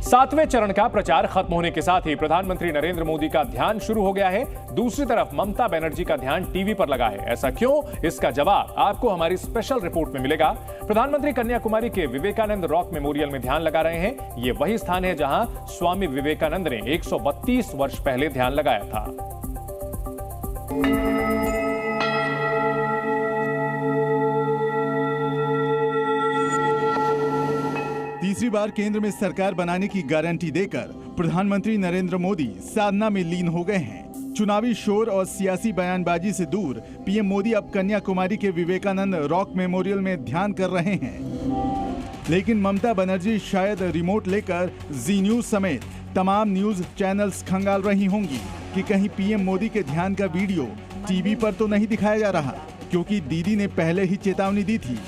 7वें चरण का प्रचार खत्म होने के साथ ही प्रधानमंत्री नरेंद्र मोदी का ध्यान शुरू हो गया है। दूसरी तरफ ममता बनर्जी का ध्यान टीवी पर लगा है। ऐसा क्यों? इसका जवाब आपको हमारी स्पेशल रिपोर्ट में मिलेगा। प्रधानमंत्री कन्याकुमारी के विवेकानंद रॉक मेमोरियल में ध्यान लगा रहे हैं। ये वही स्थान है जहां स्वामी विवेकानंद ने 132 वर्ष पहले ध्यान लगाया था। तीसरी बार केंद्र में सरकार बनाने की गारंटी देकर प्रधानमंत्री नरेंद्र मोदी साधना में लीन हो गए हैं। चुनावी शोर और सियासी बयानबाजी से दूर पीएम मोदी अब कन्याकुमारी के विवेकानंद रॉक मेमोरियल में ध्यान कर रहे हैं। लेकिन ममता बनर्जी शायद रिमोट लेकर जी न्यूज समेत तमाम न्यूज चैनल्स खंगाल रही होंगी कि कहीं पीएम मोदी के ध्यान का वीडियो टीवी पर तो नहीं दिखाया जा रहा, क्योंकि दीदी ने पहले ही चेतावनी दी थी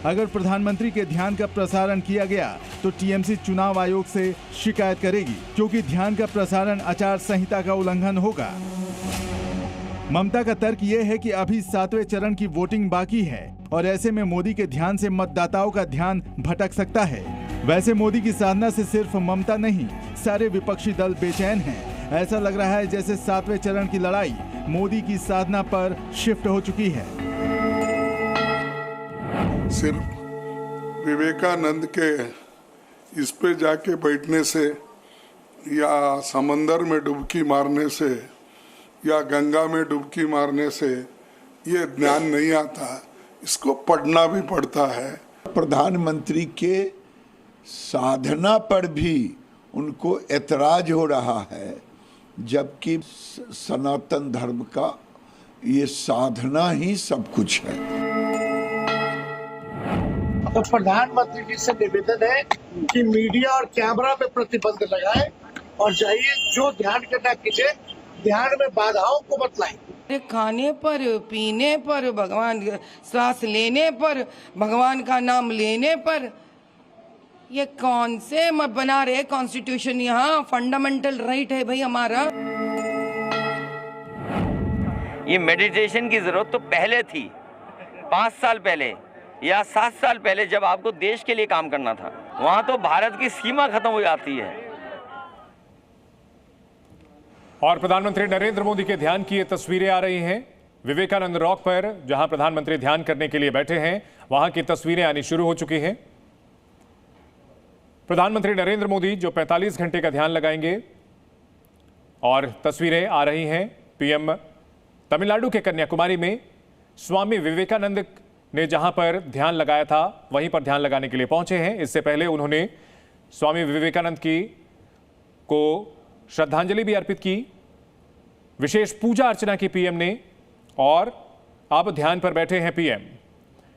अगर प्रधानमंत्री के ध्यान का प्रसारण किया गया तो टीएमसी चुनाव आयोग से शिकायत करेगी, क्योंकि ध्यान का प्रसारण आचार संहिता का उल्लंघन होगा। ममता का तर्क ये है कि अभी 7वें चरण की वोटिंग बाकी है और ऐसे में मोदी के ध्यान से मतदाताओं का ध्यान भटक सकता है। वैसे मोदी की साधना से सिर्फ ममता नहीं, सारे विपक्षी दल बेचैन हैं। ऐसा लग रहा है जैसे 7वें चरण की लड़ाई मोदी की साधना पर शिफ्ट हो चुकी है। सिर्फ विवेकानंद के इस पे जाके बैठने से या समंदर में डुबकी मारने से या गंगा में डुबकी मारने से ये ज्ञान नहीं आता, इसको पढ़ना भी पड़ता है। प्रधानमंत्री के साधना पर भी उनको ऐतराज हो रहा है, जबकि सनातन धर्म का ये साधना ही सब कुछ है। तो प्रधानमंत्री जी से निवेदन है कि मीडिया और कैमरा पे प्रतिबंध लगाए और जाइए जो ध्यान करना कीजिए, ध्यान में बाधाओं को मत लाएं। खाने पर, पीने पर, भगवान सांस लेने पर, भगवान का नाम लेने पर, ये कौन से बना रहे कॉन्स्टिट्यूशन? यहाँ फंडामेंटल राइट है भाई हमारा। ये मेडिटेशन की जरूरत तो पहले थी, 5 साल पहले या 7 साल पहले, जब आपको देश के लिए काम करना था। वहां तो भारत की सीमा खत्म हो जाती है। और प्रधानमंत्री नरेंद्र मोदी के ध्यान की ये तस्वीरें आ रही हैं विवेकानंद रॉक पर, जहां प्रधानमंत्री ध्यान करने के लिए बैठे हैं। वहां की तस्वीरें आनी शुरू हो चुकी हैं। प्रधानमंत्री नरेंद्र मोदी जो 45 घंटे का ध्यान लगाएंगे, और तस्वीरें आ रही हैं पीएम तमिलनाडु के कन्याकुमारी में स्वामी विवेकानंद ने जहां पर ध्यान लगाया था वहीं पर ध्यान लगाने के लिए पहुंचे हैं। इससे पहले उन्होंने स्वामी विवेकानंद को श्रद्धांजलि भी अर्पित की, विशेष पूजा अर्चना की पीएम ने, और अब ध्यान पर बैठे हैं पीएम।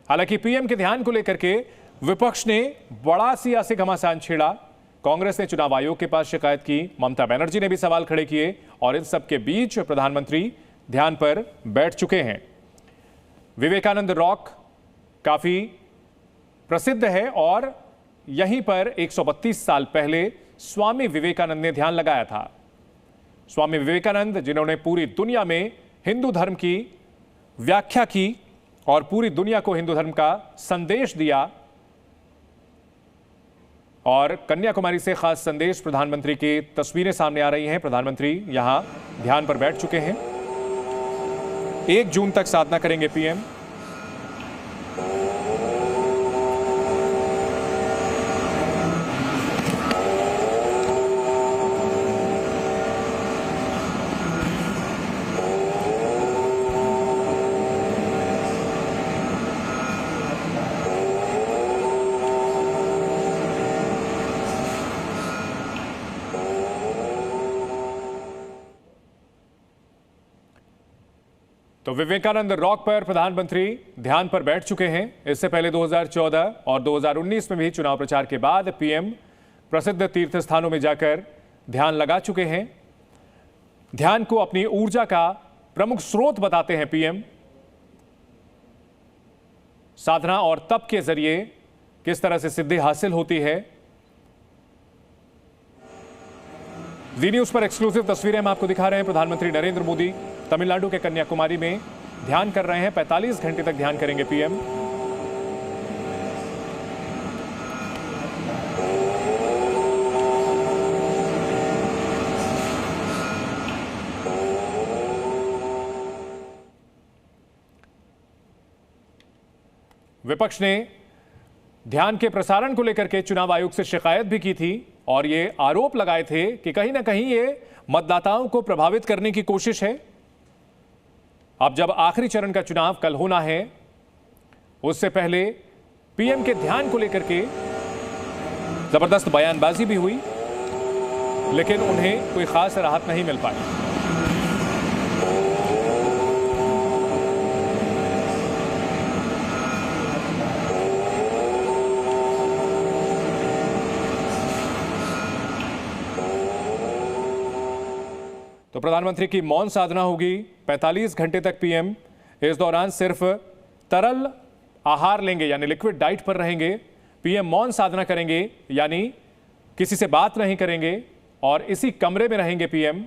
हालांकि पीएम के ध्यान को लेकर के विपक्ष ने बड़ा सियासी घमासान छेड़ा। कांग्रेस ने चुनाव आयोग के पास शिकायत की, ममता बनर्जी ने भी सवाल खड़े किए, और इन सबके बीच प्रधानमंत्री ध्यान पर बैठ चुके हैं। विवेकानंद रॉक काफी प्रसिद्ध है और यहीं पर 132 साल पहले स्वामी विवेकानंद ने ध्यान लगाया था। स्वामी विवेकानंद, जिन्होंने पूरी दुनिया में हिंदू धर्म की व्याख्या की और पूरी दुनिया को हिंदू धर्म का संदेश दिया, और कन्याकुमारी से खास संदेश प्रधानमंत्री की तस्वीरें सामने आ रही हैं। प्रधानमंत्री यहां ध्यान पर बैठ चुके हैं। 1 जून तक साधना करेंगे पीएम। तो विवेकानंद रॉक पर प्रधानमंत्री ध्यान पर बैठ चुके हैं। इससे पहले 2014 और 2019 में भी चुनाव प्रचार के बाद पीएम प्रसिद्ध तीर्थ स्थानों में जाकर ध्यान लगा चुके हैं। ध्यान को अपनी ऊर्जा का प्रमुख स्रोत बताते हैं पीएम। साधना और तप के जरिए किस तरह से सिद्धि हासिल होती है। जी न्यूज पर एक्सक्लूसिव तस्वीरें हम आपको दिखा रहे हैं। प्रधानमंत्री नरेंद्र मोदी तमिलनाडु के कन्याकुमारी में ध्यान कर रहे हैं। 45 घंटे तक ध्यान करेंगे पीएम। विपक्ष ने ध्यान के प्रसारण को लेकर के चुनाव आयोग से शिकायत भी की थी और ये आरोप लगाए थे कि कहीं ना कहीं ये मतदाताओं को प्रभावित करने की कोशिश है। अब जब आखिरी चरण का चुनाव कल होना है, उससे पहले पीएम के ध्यान को लेकर के जबरदस्त बयानबाजी भी हुई, लेकिन उन्हें कोई खास राहत नहीं मिल पाई। तो प्रधानमंत्री की मौन साधना होगी 45 घंटे तक। पीएम इस दौरान सिर्फ तरल आहार लेंगे, यानी लिक्विड डाइट पर रहेंगे। पीएम मौन साधना करेंगे, यानी किसी से बात नहीं करेंगे और इसी कमरे में रहेंगे पीएम।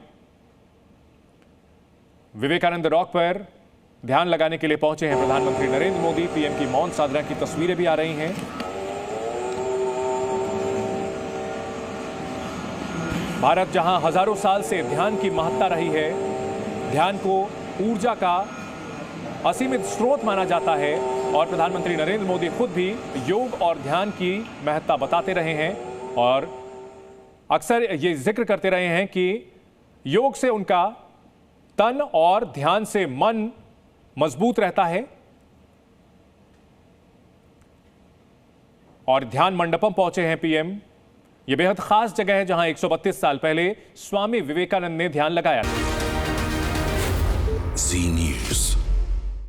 विवेकानंद रॉक पर ध्यान लगाने के लिए पहुंचे हैं प्रधानमंत्री नरेंद्र मोदी। पीएम की मौन साधना की तस्वीरें भी आ रही हैं। भारत जहां हजारों साल से ध्यान की महत्ता रही है, ध्यान को ऊर्जा का असीमित स्रोत माना जाता है और प्रधानमंत्री नरेंद्र मोदी खुद भी योग और ध्यान की महत्ता बताते रहे हैं और अक्सर ये जिक्र करते रहे हैं कि योग से उनका तन और ध्यान से मन मजबूत रहता है। और ध्यान मंडपम पहुंचे हैं पीएम। यह बेहद खास जगह है जहां 132 साल पहले स्वामी विवेकानंद ने ध्यान लगाया था।